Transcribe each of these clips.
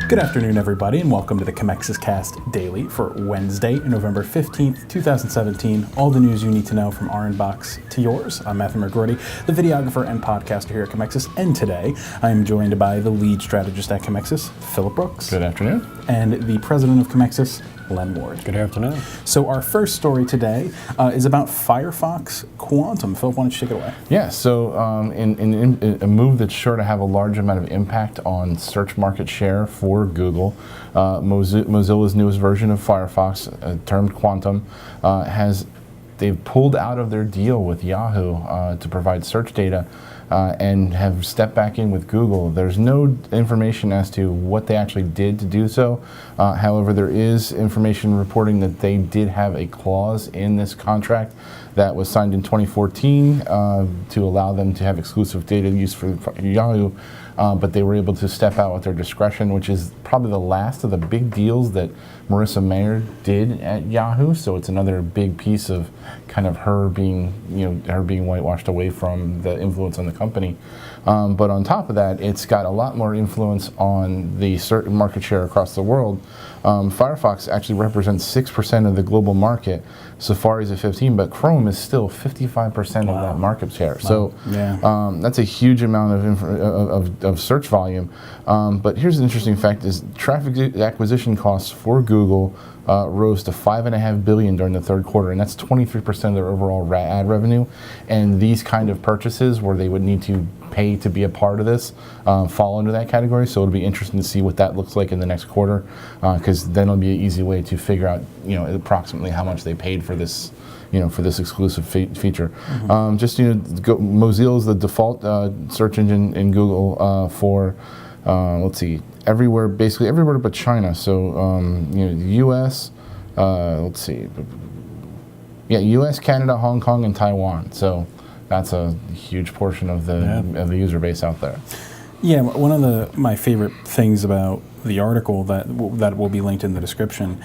Good afternoon, everybody, and welcome to the Commexis Cast Daily for Wednesday, November 15th, 2017. All the news you need to know from our inbox to yours. I'm Matthew McGrody, the videographer and podcaster here at Commexis, and today I am joined by the lead strategist at Commexis, Philip Brooks. Good afternoon. And the president of Commexis, Len Ward. Good afternoon. So our first story today is about Firefox Quantum. Philip, why don't you take it away? Yeah, so in a move that's sure to have a large amount of impact on search market share for Google, Mozilla's newest version of Firefox, termed Quantum, they've pulled out of their deal with Yahoo to provide search data and have stepped back in with Google. There's no information as to what they actually did to do so. However, there is information reporting that they did have a clause in this contract that was signed in 2014 to allow them to have exclusive data use for Yahoo, but they were able to step out with their discretion, which is probably the last of the big deals that Marissa Mayer did at Yahoo. So it's another big piece of kind of her being whitewashed away from the influence on the company. But on top of that, it's got a lot more influence on the certain market share across the world. Firefox actually represents 6% of the global market. Safari's at 15%, but Chrome is still 55% of that market share. Wow. So that's a huge amount of search volume. But here's an interesting fact: is traffic acquisition costs for Google rose to $5.5 billion during the third quarter, and that's 23% of their overall ad revenue. And these kind of purchases, where they would need to pay to be a part of this, fall into that category. So it'll be interesting to see what that looks like in the next quarter, because then it'll be an easy way to figure out, approximately how much they paid for this, for this exclusive feature. Mm-hmm. Mozilla is the default search engine in Google for, basically everywhere but China. So, the U.S., U.S., Canada, Hong Kong, and Taiwan. So that's a huge portion of the user base out there. Yeah, one of my favorite things about the article that will be linked in the description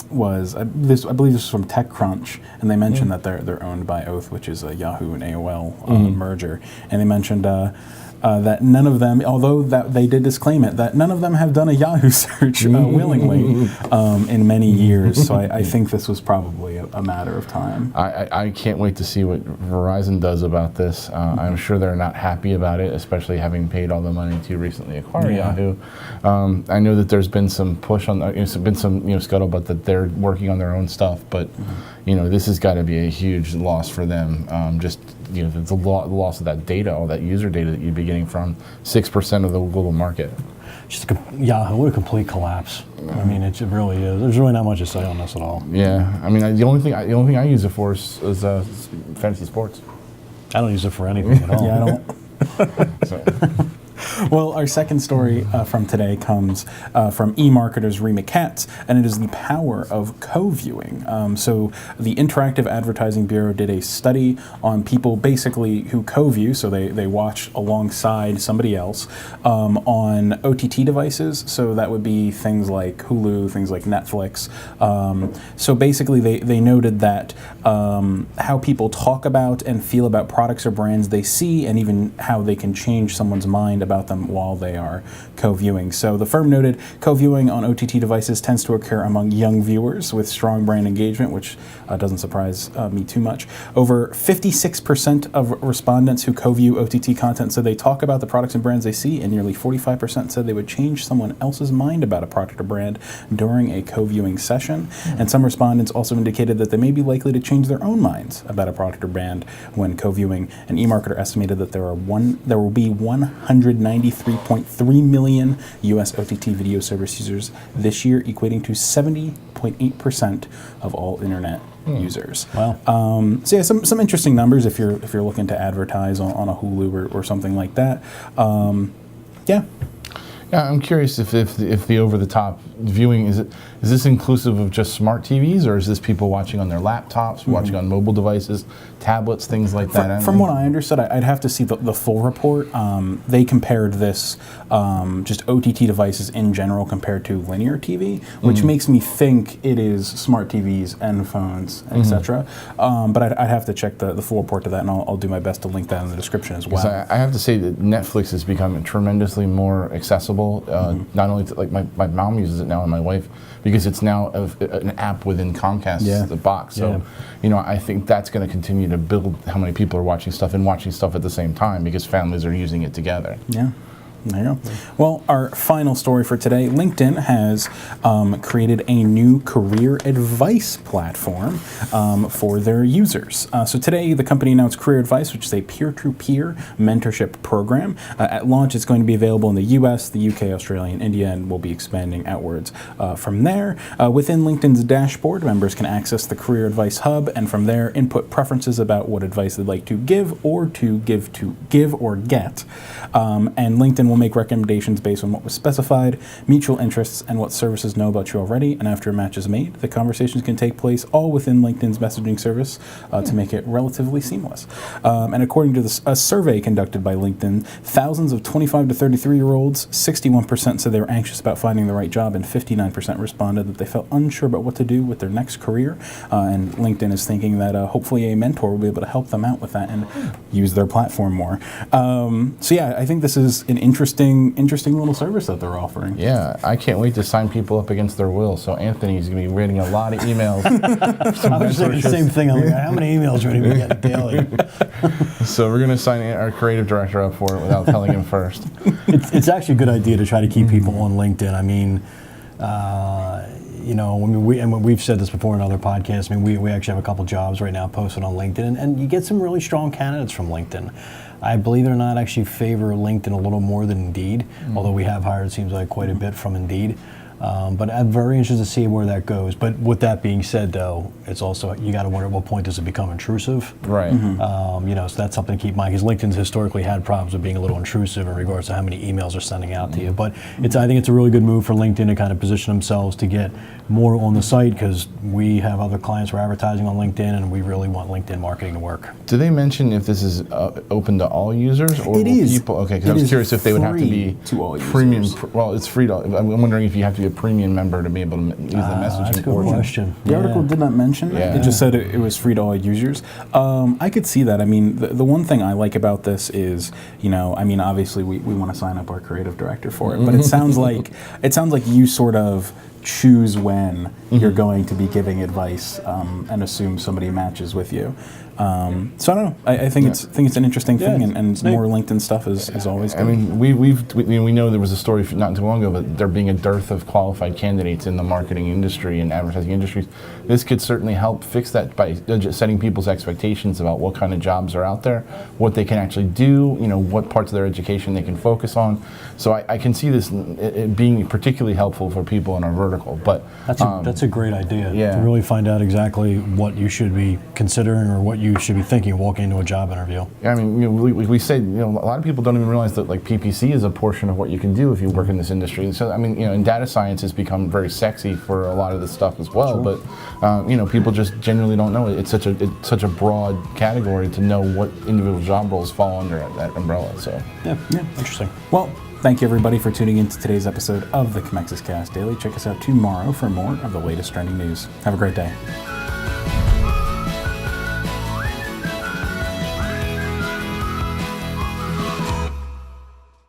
was I believe this was from TechCrunch, and they mentioned that they're owned by Oath, which is a Yahoo and AOL merger, and they mentioned that none of them, although that they did disclaim it, that none of them have done a Yahoo search willingly in many years. So I think this was probably a matter of time. I can't wait to see what Verizon does about this. I'm sure they're not happy about it, especially having paid all the money to recently acquire Yahoo. I know that there's been some push on, there's been some scuttlebutt that they're working on their own stuff, but this has got to be a huge loss for them. The loss of that data, all that user data that you'd be getting from 6% of the global market. Yahoo, what a complete collapse. I mean, it really is. There's really not much to say on this at all. Yeah, I mean, the only thing I use it for is fantasy sports. I don't use it for anything at all. Yeah, I don't. Well, our second story from today comes from eMarketer's Rimma Kats, and it is the power of co-viewing. So the Interactive Advertising Bureau did a study on people basically who co-view, so they watch alongside somebody else on OTT devices. So that would be things like Hulu, things like Netflix. So basically they noted that how people talk about and feel about products or brands they see, and even how they can change someone's mind about them while they are co-viewing. So the firm noted co-viewing on OTT devices tends to occur among young viewers with strong brand engagement, which doesn't surprise me too much. Over 56% of respondents who co-view OTT content said they talk about the products and brands they see, and nearly 45% said they would change someone else's mind about a product or brand during a co-viewing session. And some respondents also indicated that they may be likely to change their own minds about a product or brand when co-viewing. And eMarketer estimated that there will be 193.3 million U.S. OTT video service users this year, equating to 70.8% of all internet users. Wow. So yeah, some interesting numbers if you're looking to advertise on a Hulu or something like that. Yeah, I'm curious if the over-the-top viewing, is this inclusive of just smart TVs, or is this people watching on their laptops, watching on mobile devices, tablets, things like that? From what I understood, I'd have to see the full report. They compared this just OTT devices in general compared to linear TV, which makes me think it is smart TVs and phones, etc. But I'd have to check the full report to that, and I'll do my best to link that in the description as well. I have to say that Netflix has become tremendously more accessible accessible. Not only to, like my mom uses it now and my wife, because it's now an app within Comcast the box. So I think that's going to continue to build how many people are watching stuff and watching stuff at the same time, because families are using it together. Yeah. There you go. Well, our final story for today, LinkedIn has created a new career advice platform for their users. So today, the company announced Career Advice, which is a peer-to-peer mentorship program. At launch, it's going to be available in the US, the UK, Australia, and India, and will be expanding outwards from there. Within LinkedIn's dashboard, members can access the Career Advice Hub, and from there, input preferences about what advice they'd like to give or get. And LinkedIn will make recommendations based on what was specified, mutual interests, and what services know about you already. And after a match is made, the conversations can take place all within LinkedIn's messaging service to make it relatively seamless. And according to a survey conducted by LinkedIn, thousands of 25 to 33-year-olds, 61% said they were anxious about finding the right job, and 59% responded that they felt unsure about what to do with their next career. And LinkedIn is thinking that hopefully a mentor will be able to help them out with that and use their platform more. So yeah, I think this is an interesting little service that they're offering. Yeah, I can't wait to sign people up against their will. So Anthony's going to be reading a lot of emails. I was saying the same thing. I'm like, how many emails are we going to get daily? So we're going to sign our creative director up for it without telling him first. It's actually a good idea to try to keep people on LinkedIn. I mean, we've said this before in other podcasts. I mean, we actually have a couple jobs right now posted on LinkedIn, and you get some really strong candidates from LinkedIn. I believe it or not, actually favor LinkedIn a little more than Indeed, although we have hired, it seems like, quite a bit from Indeed. But I'm very interested to see where that goes. But with that being said, though, it's also, you got to wonder at what point does it become intrusive? Right. So that's something to keep in mind, because LinkedIn's historically had problems with being a little intrusive in regards to how many emails they're sending out to you. But I think it's a really good move for LinkedIn to kind of position themselves to get more on the site, because we have other clients who are advertising on LinkedIn, and we really want LinkedIn marketing to work. Do they mention if this is open to all users, or it is people? Okay, because I was curious if they would have to be to all premium. users. Well, it's free to. I'm wondering if you have to be a premium member to be able to use the messaging That's a good portion. question. The article did not mention that. Yeah. It just said it was free to all users. I could see that. I mean, the one thing I like about this is, obviously we want to sign up our creative director for it, but it sounds like you sort of choose when you're going to be giving advice and assume somebody matches with you. So I don't know. I think it's an interesting thing, and more LinkedIn stuff is always good. I mean, we know there was a story not too long ago, but there being a dearth of qualified candidates in the marketing industry and advertising industries. This could certainly help fix that by setting people's expectations about what kind of jobs are out there, what they can actually do, what parts of their education they can focus on. So I can see this it being particularly helpful for people in our vertical. But that's a great idea. To really find out exactly what you should be considering or what you should be thinking walking into a job interview. I mean, we say, a lot of people don't even realize that like PPC is a portion of what you can do if you work in this industry. So I mean, and data science has become very sexy for a lot of this stuff as well. Sure. But people just generally don't know it. It's such a broad category to know what individual job roles fall under that umbrella. So yeah, interesting. Well, thank you everybody for tuning in to today's episode of the Commexis Cast Daily. Check us out tomorrow for more of the latest trending news. Have a great day.